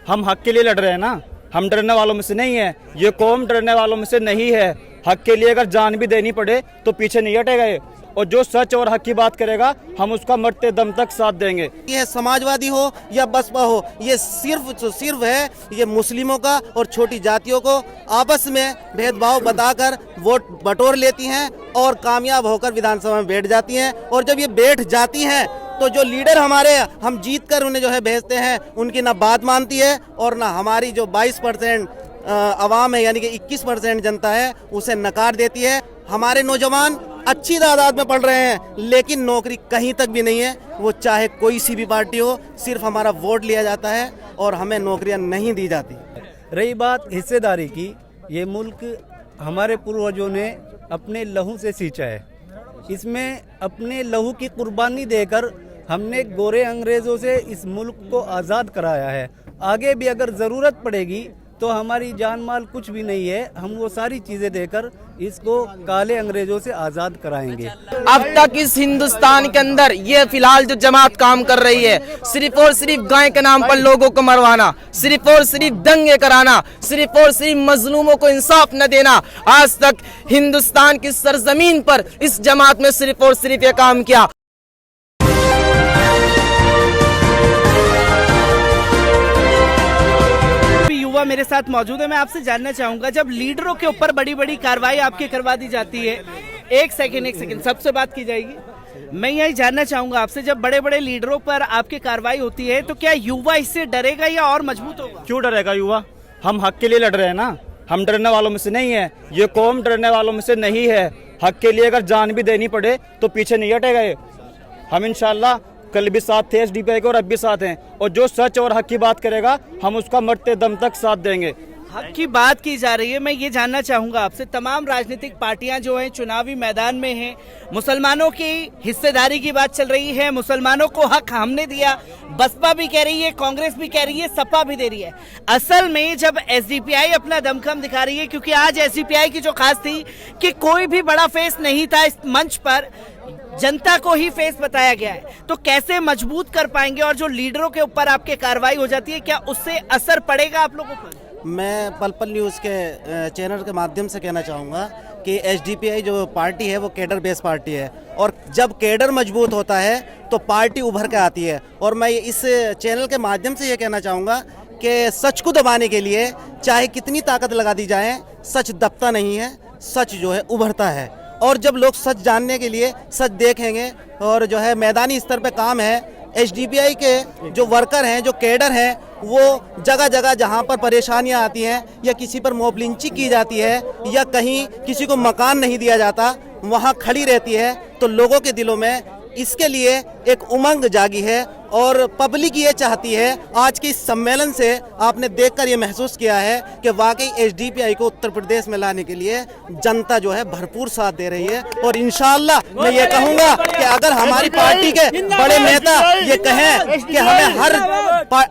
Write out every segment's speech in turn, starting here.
हम हक के लिए लड़ रहे हैं ना, हम डरने वालों में से नहीं है। ये कौम डरने वालों में से नहीं है। हक के लिए अगर जान भी देनी पड़े तो पीछे नहीं हटेगा ये, और जो सच और हक की बात करेगा हम उसका मरते दम तक साथ देंगे। ये समाजवादी हो या बसपा हो, ये सिर्फ है ये मुस्लिमों का और छोटी जातियों को आपस में भेदभाव बताकर वोट बटोर लेती हैं और कामयाब होकर विधानसभा में बैठ जाती हैं। और जब ये बैठ जाती हैं तो जो लीडर हमारे हम जीत कर उन्हें जो है भेजते हैं, उनकी ना बात मानती है और ना हमारी जो 22% आवाम है यानी कि 21% जनता है उसे नकार देती है। हमारे नौजवान अच्छी तादाद में पढ़ रहे हैं लेकिन नौकरी कहीं तक भी नहीं है। वो चाहे कोई सी भी पार्टी हो, सिर्फ हमारा वोट लिया जाता है और हमें नौकरियां नहीं दी जाती। रही बात हिस्सेदारी की, ये मुल्क हमारे पूर्वजों ने अपने लहू से सींचा है। इसमें अपने लहू की कुर्बानी देकर हमने गोरे अंग्रेजों से इस मुल्क को आज़ाद कराया है। आगे भी अगर ज़रूरत पड़ेगी तो हमारी जान माल कुछ भी नहीं है, हम वो सारी चीज़ें देकर इसको काले अंग्रेजों से आज़ाद कराएंगे। अब तक इस हिंदुस्तान के अंदर ये फिलहाल जो जमात काम कर रही है, सिर्फ और सिर्फ गाय के नाम पर लोगों को मरवाना, सिर्फ और सिर्फ दंगे कराना, सिर्फ और सिर्फ मजलूमों को इंसाफ न देना, आज तक हिंदुस्तान की सरजमीन पर इस जमात में सिर्फ और सिर्फ ये काम किया। युवा मेरे साथ मौजूद है। मैं आपसे जानना चाहूंगा, जब लीडरों के ऊपर बड़ी बड़ी कार्रवाई आपकी करवा दी जाती है, एक सेकंड सबसे बात की जाएगी। मैं यही जानना चाहूंगा आपसे, जब बड़े बड़े लीडरों पर आपकी कार्रवाई होती है तो क्या युवा इससे डरेगा या और मजबूत होगा? क्यों डरेगा युवा? हम हक के लिए लड़ रहे हैं ना, हम डरने वालों में से नहीं है। ये कौम डरने वालों में से नहीं है। हक के लिए अगर जान भी देनी पड़े तो पीछे नहीं हटेगा ये। हम इंशाल्लाह कल भी साथ थे एसडीपीआई के और अब भी साथ हैं, और जो सच और हक की बात करेगा हम उसका मरते दम तक साथ देंगे। हक की बात की जा रही है। मैं ये जानना चाहूंगा आपसे, तमाम राजनीतिक पार्टियां जो हैं चुनावी मैदान में हैं, मुसलमानों की हिस्सेदारी की बात चल रही है, मुसलमानों को हक हमने दिया, बसपा भी कह रही है, कांग्रेस भी कह रही है, सपा भी दे रही है। असल में जब एसडीपीआई अपना दमखम दिखा रही है, क्योंकि आज एसडीपीआई की जो खास थी कि कोई भी बड़ा फेस नहीं था इस मंच पर, जनता को ही फेस बताया गया है, तो कैसे मजबूत कर पाएंगे? और जो लीडरों के ऊपर आपके कार्रवाई हो जाती है, क्या उससे असर पड़ेगा आप लोगों पर? मैं पल पल न्यूज़ के चैनल के माध्यम से कहना चाहूँगा कि एसडीपीआई जो पार्टी है वो कैडर बेस्ड पार्टी है, और जब कैडर मजबूत होता है तो पार्टी उभर के आती है। और मैं इस चैनल के माध्यम से ये कहना चाहूँगा कि सच को दबाने के लिए चाहे कितनी ताकत लगा दी जाए, सच दबता नहीं है, सच जो है उभरता है। और जब लोग सच जानने के लिए सच देखेंगे और जो है मैदानी स्तर पे काम है, एसडीपीआई के जो वर्कर हैं, जो कैडर हैं, वो जगह जगह जहां पर परेशानियां आती हैं या किसी पर मॉब लिंचिंग की जाती है या कहीं किसी को मकान नहीं दिया जाता, वहां खड़ी रहती है। तो लोगों के दिलों में इसके लिए एक उमंग जागी है और पब्लिक ये चाहती है। आज के इस सम्मेलन से आपने देखकर ये महसूस किया है कि वाकई एसडीपीआई को उत्तर प्रदेश में लाने के लिए जनता जो है भरपूर साथ दे रही है। और इंशाअल्लाह मैं ये कहूँगा कि अगर हमारी पार्टी के बड़े नेता ये कहें कि हमें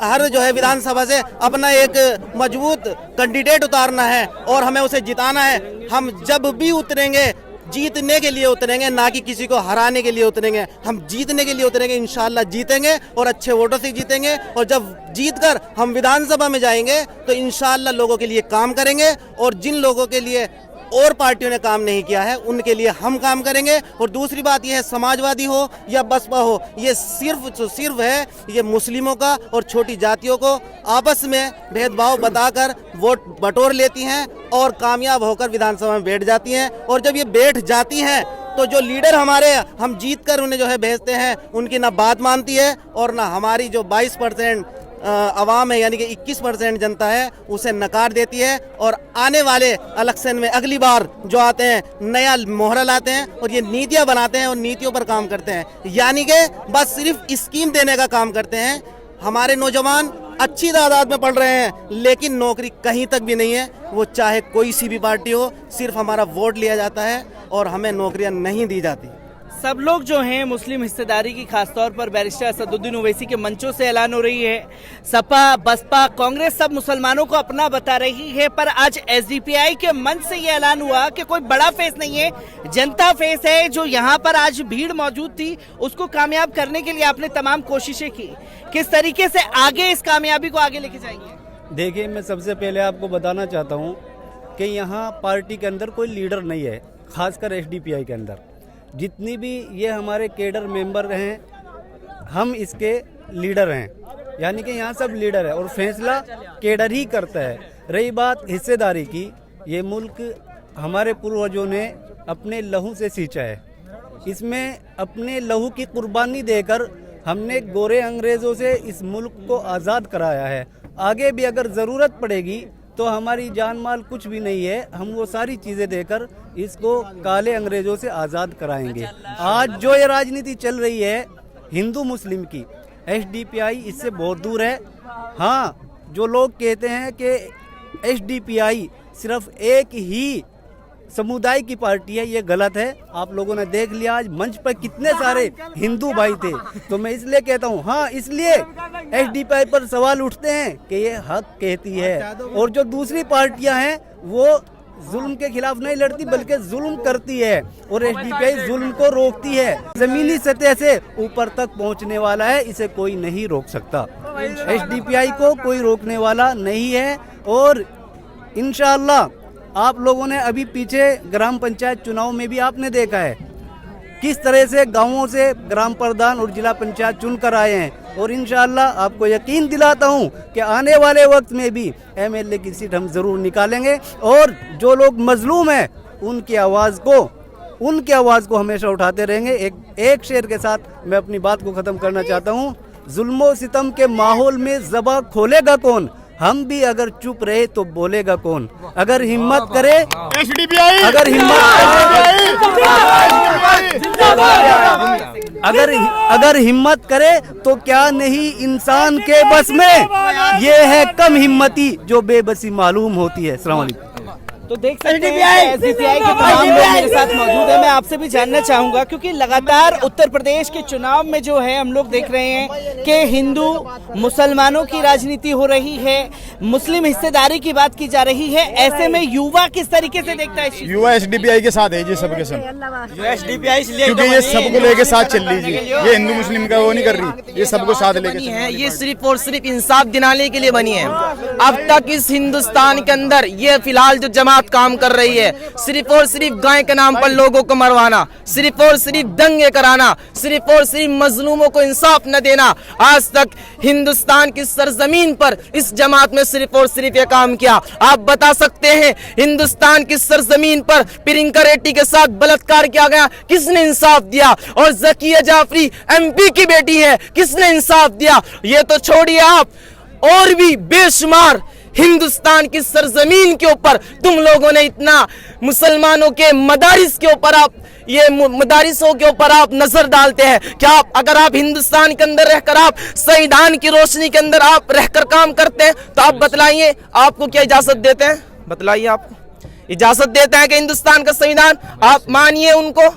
हर जो है विधानसभा से अपना एक मजबूत कैंडिडेट उतारना है और हमें उसे जिताना है, हम जब भी उतरेंगे जीतने के लिए उतरेंगे, ना कि किसी को हराने के लिए उतरेंगे। हम जीतने के लिए उतरेंगे, इंशाअल्लाह जीतेंगे और अच्छे वोटों से जीतेंगे। और जब जीतकर हम विधानसभा में जाएंगे तो इंशाअल्लाह लोगों के लिए काम करेंगे, और जिन लोगों के लिए और पार्टियों ने काम नहीं किया है उनके लिए हम काम करेंगे। और दूसरी बात यह है, समाजवादी हो या बसपा हो, ये सिर्फ है ये मुस्लिमों का और छोटी जातियों को आपस में भेदभाव बताकर वोट बटोर लेती हैं और कामयाब होकर विधानसभा में बैठ जाती हैं। और जब ये बैठ जाती हैं तो जो लीडर हमारे हम जीत कर उन्हें जो है भेजते हैं, उनकी ना बात मानती है और ना हमारी जो 22% आवाम है यानी कि 21% जनता है उसे नकार देती है। और आने वाले इलेक्शन में अगली बार जो आते हैं नया मोहरा लाते हैं और ये नीतियां बनाते हैं और नीतियों पर काम करते हैं, यानी कि बस सिर्फ स्कीम देने का काम करते हैं। हमारे नौजवान अच्छी तादाद में पढ़ रहे हैं लेकिन नौकरी कहीं तक भी नहीं है। वो चाहे कोई सी भी पार्टी हो, सिर्फ हमारा वोट लिया जाता है और हमें नौकरियां नहीं दी जाती। सब लोग जो हैं मुस्लिम हिस्सेदारी की खासतौर पर बैरिस्टर असदुद्दीन ओवैसी के मंचों से ऐलान हो रही है। सपा, बसपा, कांग्रेस सब मुसलमानों को अपना बता रही है, पर आज एसडीपीआई के मंच से ये ऐलान हुआ कि कोई बड़ा फेस नहीं है, जनता फेस है। जो यहाँ पर आज भीड़ मौजूद थी उसको कामयाब करने के लिए आपने तमाम कोशिशें की। किस तरीके से आगे इस कामयाबी को आगे लेके जाएंगे? देखिए, मैं सबसे पहले आपको बताना चाहता हूँ कि यहाँ पार्टी के अंदर कोई लीडर नहीं है, खासकर एसडीपीआई के अंदर। जितनी भी ये हमारे केडर मेंबर हैं, हम इसके लीडर हैं, यानी कि यहाँ सब लीडर है और फैसला केडर ही करता है। रही बात हिस्सेदारी की, ये मुल्क हमारे पूर्वजों ने अपने लहू से सींचा है। इसमें अपने लहू की कुर्बानी देकर हमने गोरे अंग्रेज़ों से इस मुल्क को आज़ाद कराया है। आगे भी अगर ज़रूरत पड़ेगी तो हमारी जान माल कुछ भी नहीं है, हम वो सारी चीज़ें देकर इसको काले अंग्रेज़ों से आज़ाद कराएंगे। आज जो ये राजनीति चल रही है हिंदू मुस्लिम की, एसडीपीआई इससे बहुत दूर है। हाँ, जो लोग कहते हैं कि एसडीपीआई सिर्फ एक ही समुदाय की पार्टी है, ये गलत है। आप लोगों ने देख लिया आज मंच पर कितने सारे हिंदू भाई थे। तो मैं इसलिए कहता हूँ, हाँ, इसलिए एसडीपीआई पर सवाल उठते हैं कि ये हक कहती है, और जो दूसरी पार्टियां हैं वो जुल्म के खिलाफ नहीं लड़ती बल्कि जुल्म करती है, और एसडीपीआई जुल्म को रोकती है। जमीनी सतह से ऊपर तक पहुंचने वाला है, इसे कोई नहीं रोक सकता। एसडीपीआई को कोई रोकने वाला नहीं है। और इंशाअल्लाह आप लोगों ने अभी पीछे ग्राम पंचायत चुनाव में भी आपने देखा है किस तरह से गांवों से ग्राम प्रधान और जिला पंचायत चुनकर आए हैं। और इंशाअल्लाह आपको यकीन दिलाता हूं कि आने वाले वक्त में भी एमएलए की सीट हम जरूर निकालेंगे। और जो लोग मजलूम हैं उनकी आवाज़ को हमेशा उठाते रहेंगे। एक शेर के साथ मैं अपनी बात को ख़त्म करना चाहता हूँ। जुल्मो सितम के माहौल में ज़बां खोलेगा कौन, हम भी अगर चुप रहे तो बोलेगा कौन। अगर हिम्मत करे, अगर हिम्मत करे तो क्या नहीं इंसान के बस में, ये है कम हिम्मती जो बेबसी मालूम होती है। अस्सलाम वालेकुम। तो देख सकते हैं एसडीपीआई के तमाम लोग मेरे साथ मौजूद है। मैं आपसे भी जानना चाहूंगा, क्योंकि लगातार उत्तर प्रदेश के चुनाव में जो है हम लोग देख रहे हैं कि हिंदू मुसलमानों की राजनीति हो रही है, मुस्लिम हिस्सेदारी की बात की जा रही है। ऐसे में युवा किस तरीके से देखता है? युवा एसडीपीआई के साथ है जी, सबके सब। एसडीपीआई क्योंकि ये सबको लेके साथ चल रही है, ये हिंदू मुस्लिम का वो नहीं कर रही, ये सबको साथ लेके है। ये सिर्फ और सिर्फ इंसाफ दिलाने के लिए बनी है। अब तक इस हिंदुस्तान के अंदर ये फिलहाल जो जमात काम कर रही है, सिर्फ और सिर्फ गाय के नाम पर लोगों को मरवाना, सिर्फ और सिर्फ दंगे कराना, सिर्फ और सिर्फ मजलूमों को इंसाफ न देना। आज तक हिंदुस्तान की सरजमीन पर इस जमात में सिर्फ और सिर्फ ये काम किया। आप बता सकते हैं हिंदुस्तान की सरजमीन पर प्रियंका रेड्डी के साथ बलात्कार किया गया, किसने इंसाफ दिया? और ज़किया जाफरी एमपी की बेटी है, किसने इंसाफ दिया? ये तो छोड़िए आप, और भी बेशुमार हिंदुस्तान की सरजमीन के ऊपर तुम लोगों ने इतना मुसलमानों के मदारिस के ऊपर आप ये मदारिसों के ऊपर आप नजर डालते हैं। क्या आप अगर आप हिंदुस्तान के अंदर रहकर आप संविधान की रोशनी के अंदर आप रहकर काम करते हैं तो आप बतलाइए आपको क्या इजाजत देते हैं? बतलाइए आपको इजाजत देते हैं कि हिंदुस्तान का संविधान आप मानिए उनको?